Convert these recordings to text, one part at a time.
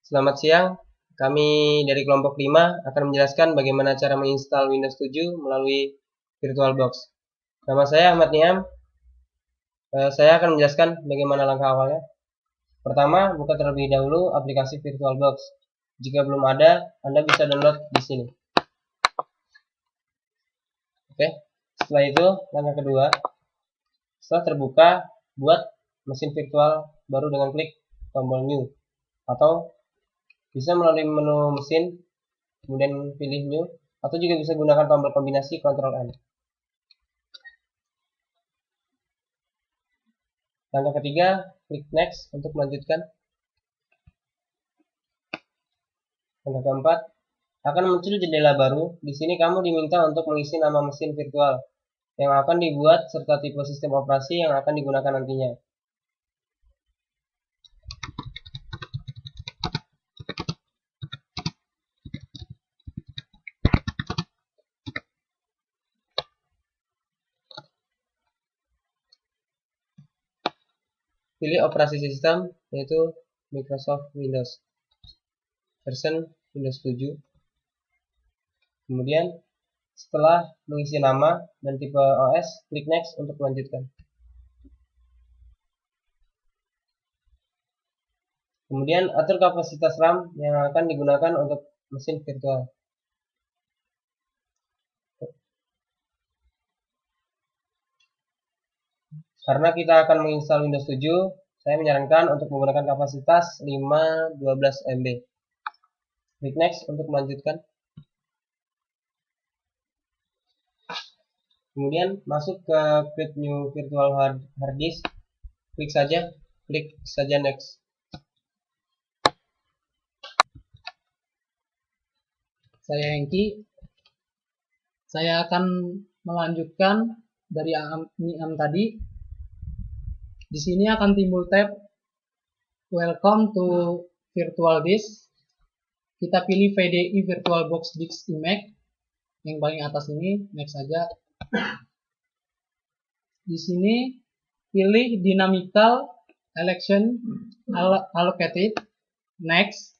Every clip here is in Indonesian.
Selamat siang, kami dari kelompok 5 akan menjelaskan bagaimana cara menginstal Windows 7 melalui VirtualBox. Nama saya Ahmad Niam. Saya akan menjelaskan bagaimana langkah awalnya. Pertama, buka terlebih dahulu aplikasi VirtualBox. Jika belum ada, Anda bisa download di sini. Oke, setelah itu langkah kedua, setelah terbuka, buat mesin virtual baru dengan klik tombol New, atau bisa melalui menu mesin, kemudian pilih New, atau juga bisa gunakan tombol kombinasi Ctrl N. Langkah ketiga, klik Next untuk melanjutkan. Langkah keempat, akan muncul jendela baru. Di sini kamu diminta untuk mengisi nama mesin virtual yang akan dibuat serta tipe sistem operasi yang akan digunakan nantinya. Pilih operasi sistem, yaitu Microsoft Windows version Windows 7. Kemudian setelah mengisi nama dan tipe OS, klik Next untuk melanjutkan. Kemudian atur kapasitas RAM yang akan digunakan untuk mesin virtual. Karena kita akan menginstal Windows 7, saya menyarankan untuk menggunakan kapasitas 512 MB. Klik Next untuk melanjutkan. Kemudian masuk ke Create New Virtual Hard Disk. Klik saja Next. Saya Hengki. Saya akan melanjutkan dari Niam tadi. Di sini akan timbul tab Welcome to Virtual Disk. Kita pilih VDI VirtualBox Disk Image yang paling atas ini, next saja. Di sini pilih Dynamical Election Allocated, next.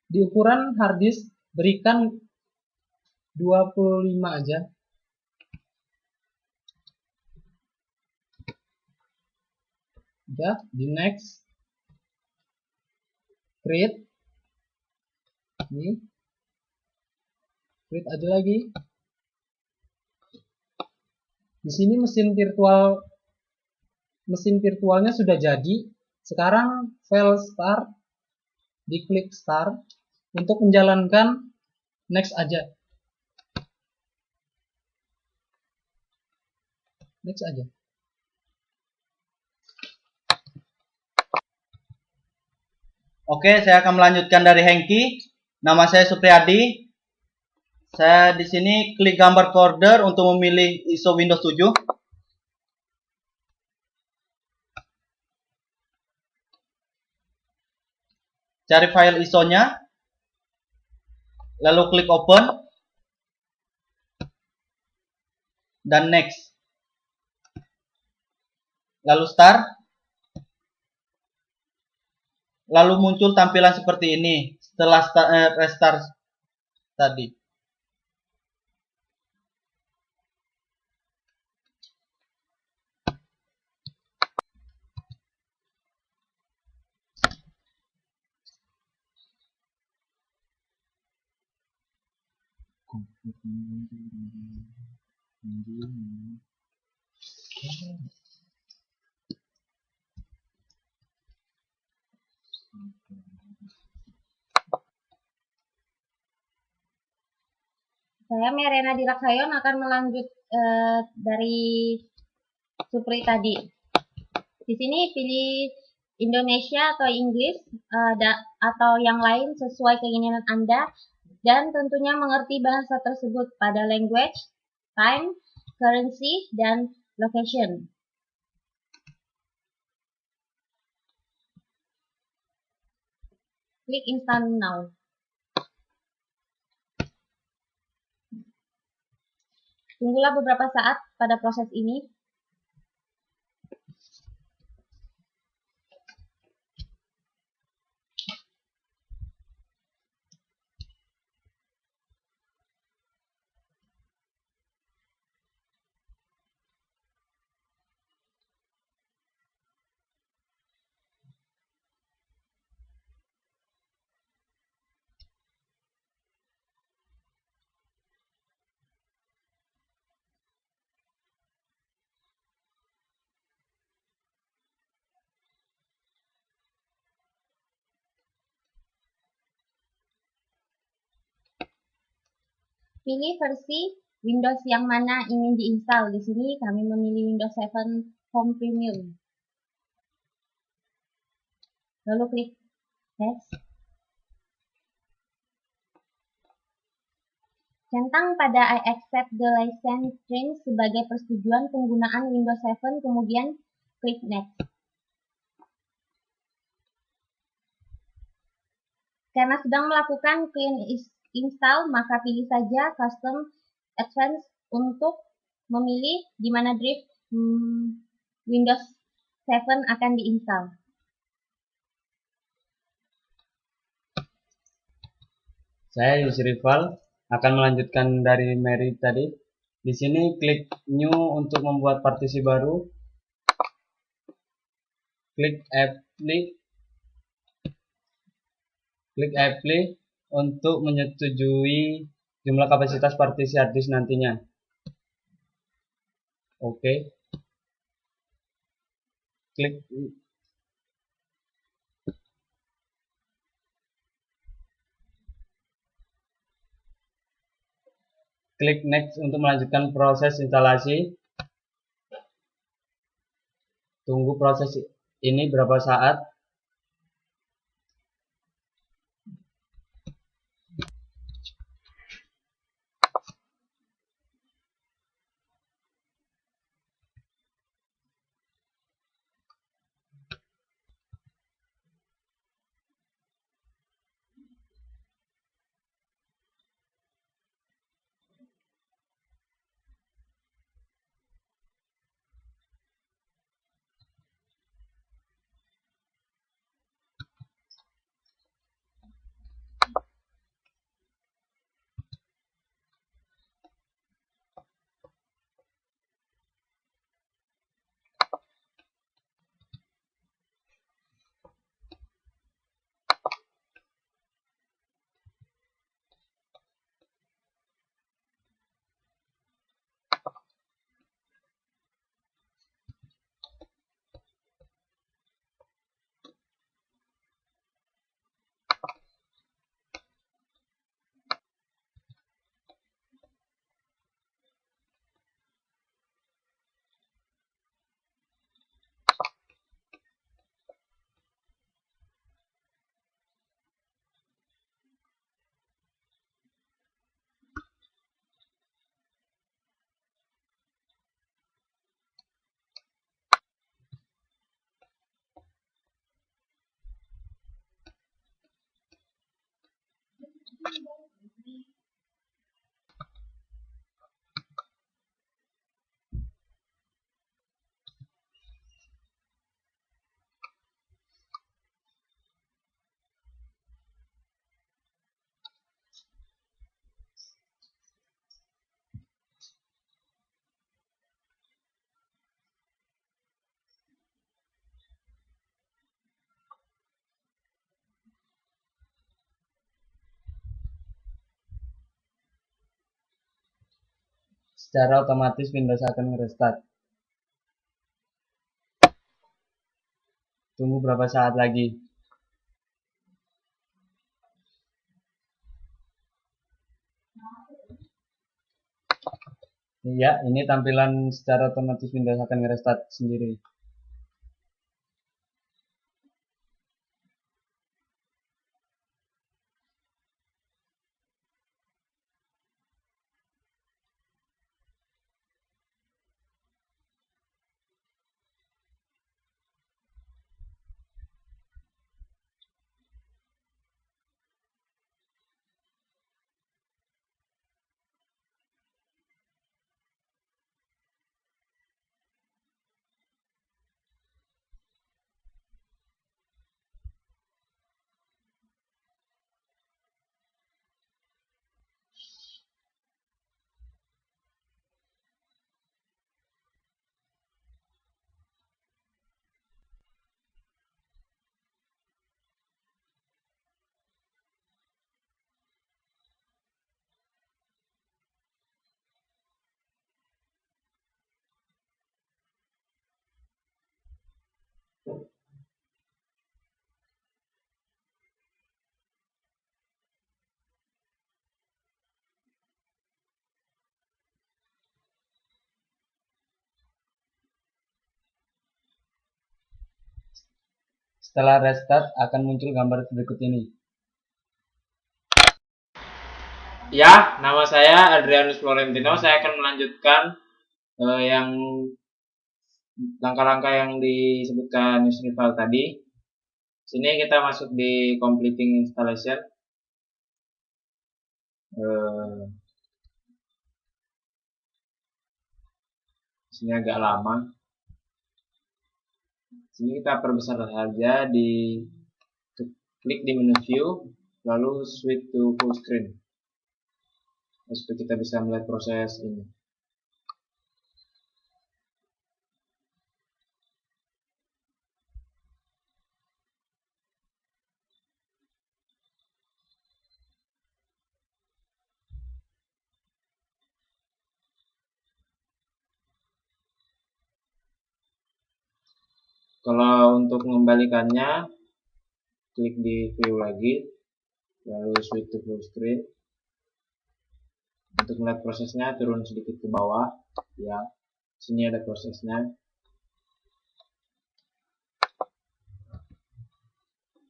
Di ukuran hard disk berikan 25 aja. Udah, di next. Create. Ini. Create aja lagi. Di sini mesin virtualnya sudah jadi. Sekarang file start, diklik start. Untuk menjalankan next aja. Next aja. Oke, saya akan melanjutkan dari Hengki. Nama saya Supriyadi. Saya di sini klik gambar folder untuk memilih ISO Windows 7. Cari file ISO-nya. Lalu klik open. Dan next. Lalu start. Lalu muncul tampilan seperti ini setelah restart tadi. Saya Merena Dilaksayon akan melanjut dari Supri tadi. Di sini pilih Indonesia atau Inggris atau yang lain sesuai keinginan Anda, dan tentunya mengerti bahasa tersebut pada language, time, currency, dan location. Klik Install Now. Tunggulah beberapa saat pada proses ini. pilih versi Windows yang mana ingin diinstal. Di sini kami memilih Windows 7 Home Premium. Lalu klik Next. Centang pada I accept the license terms sebagai persetujuan penggunaan Windows 7, kemudian klik Next. Karena sedang melakukan clean install, maka pilih saja Custom Advanced untuk memilih di mana drive Windows 7 akan diinstal. Saya Yusrifal akan melanjutkan dari Mary tadi. Di sini klik New untuk membuat partisi baru. Klik Apply untuk menyetujui jumlah kapasitas partisi hard disk nantinya. Oke. Klik Next untuk melanjutkan proses instalasi. Tunggu proses ini berapa saat. Secara otomatis Windows akan restart. Tunggu berapa saat lagi. Ya, ini tampilan secara otomatis Windows akan restart sendiri. Setelah restart akan muncul gambar berikut ini. Ya, nama saya Adrianus Florentino. Saya akan melanjutkan yang langkah-langkah yang disebutkan Yus Rival tadi. Sini kita masuk di completing installation. Sini agak lama. Sini kita perbesar saja, klik di menu view, lalu switch to full screen. Supaya kita bisa melihat proses ini. Kalau untuk mengembalikannya, klik di view lagi, lalu switch to full screen. Untuk melihat prosesnya, turun sedikit ke bawah. Ya, sini ada prosesnya.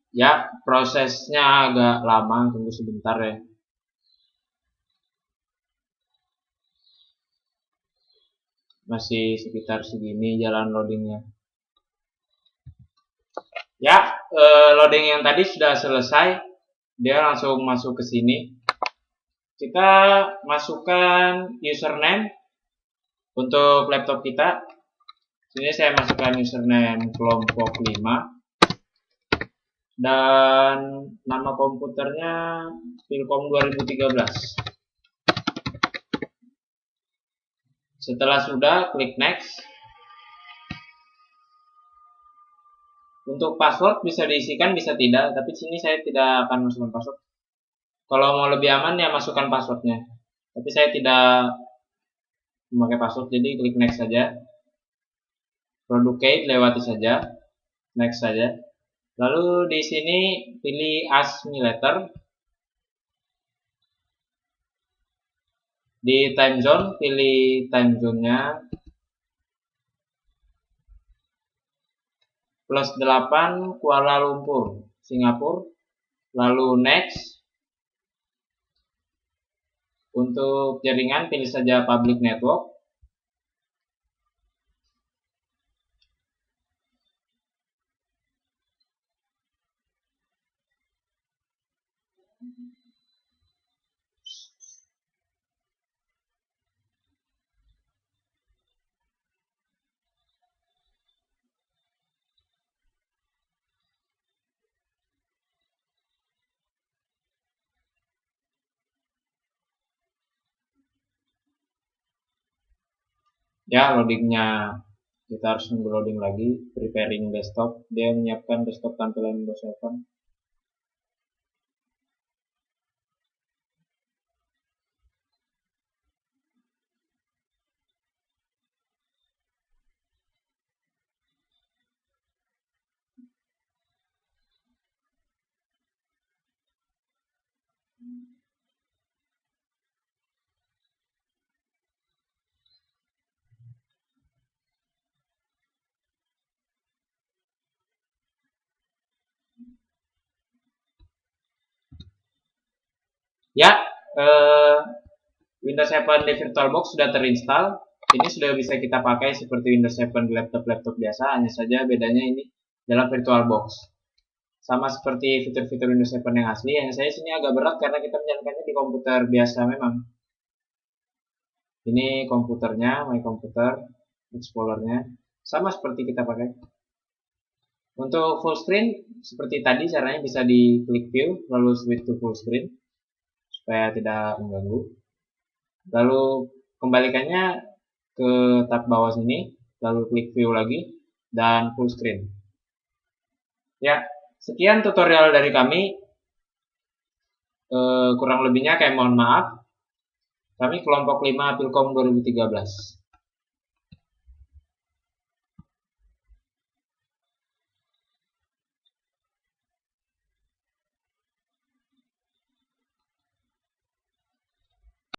Ya, prosesnya agak lama, tunggu sebentar ya. Masih sekitar segini jalan loadingnya. Ya, loading yang tadi sudah selesai. Dia langsung masuk ke sini. Kita masukkan username untuk laptop kita. Sini saya masukkan username kelompok 5. Dan nama komputernya Pilkom 2013. Setelah sudah, klik next. Untuk password bisa diisikan, bisa tidak, tapi sini saya tidak akan masukkan password. Kalau mau lebih aman ya masukkan passwordnya. Tapi saya tidak memakai password, jadi klik next saja. Producate lewati saja, next saja. Lalu di sini pilih Ask Me Later. Di time zone, pilih time zone-nya +8 Kuala Lumpur, Singapura. Lalu next. Untuk jaringan pilih saja public network. Ya, loadingnya kita harus nunggu loading lagi. Preparing desktop, dia menyiapkan desktop tampilan Windows 7. Ya, Windows 7 di VirtualBox sudah terinstall. Ini sudah bisa kita pakai seperti Windows 7 di laptop-laptop biasa, hanya saja bedanya ini dalam VirtualBox. Sama seperti fitur-fitur Windows 7 yang asli, hanya saya sini agak berat karena kita menjalankannya di komputer biasa memang. Ini komputernya, My Computer, Explorer-nya, sama seperti kita pakai. Untuk full screen, seperti tadi caranya bisa diklik view, lalu switch to full screen, supaya tidak mengganggu. Lalu kembalikannya ke tab bawah sini, lalu klik view lagi, dan full screen. Ya, sekian tutorial dari kami. Kurang lebihnya kayak mohon maaf. Kami kelompok 5 Pilkom 2013.